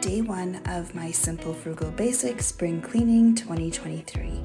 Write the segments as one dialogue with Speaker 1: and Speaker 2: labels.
Speaker 1: day one of my Simple Frugal Basic Spring Cleaning 2023.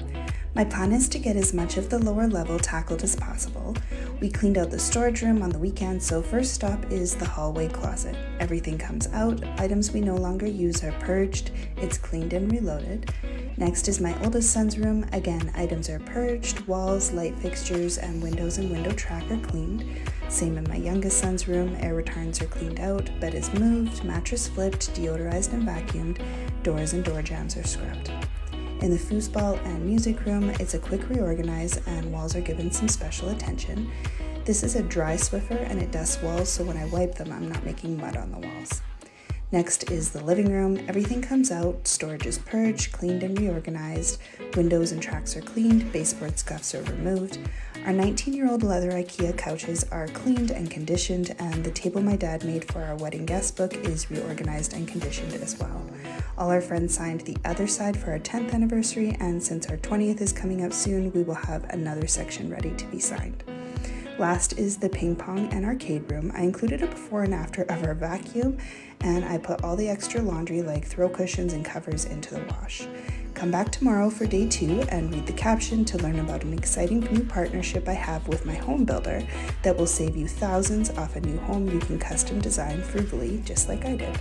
Speaker 1: My plan is to get as much of the lower level tackled as possible. We cleaned out the storage room on the weekend, so first stop is the hallway closet. Everything comes out, items we no longer use are purged, it's cleaned and reloaded. Next is my oldest son's room. Again, items are purged, walls, light fixtures, and windows and window track are cleaned. Same in my youngest son's room, air returns are cleaned out, bed is moved, mattress flipped, deodorized and vacuumed, doors and door jambs are scrubbed. In the foosball and music room, it's a quick reorganize and walls are given some special attention. This is a dry Swiffer and it dusts walls, so when I wipe them, I'm not making mud on the walls. Next is the living room. Everything comes out, storage is purged, cleaned and reorganized, windows and tracks are cleaned, baseboard scuffs are removed. Our 19-year-old leather IKEA couches are cleaned and conditioned, and the table my dad made for our wedding guest book is reorganized and conditioned as well. All our friends signed the other side for our 10th anniversary, and since our 20th is coming up soon, we will have another section ready to be signed. Last is the ping pong and arcade room. I included a before and after of our vacuum, and I put all the extra laundry like throw cushions and covers into the wash. Come back tomorrow for day 2 and read the caption to learn about an exciting new partnership I have with my home builder that will save you thousands off a new home you can custom design frugally, just like I did.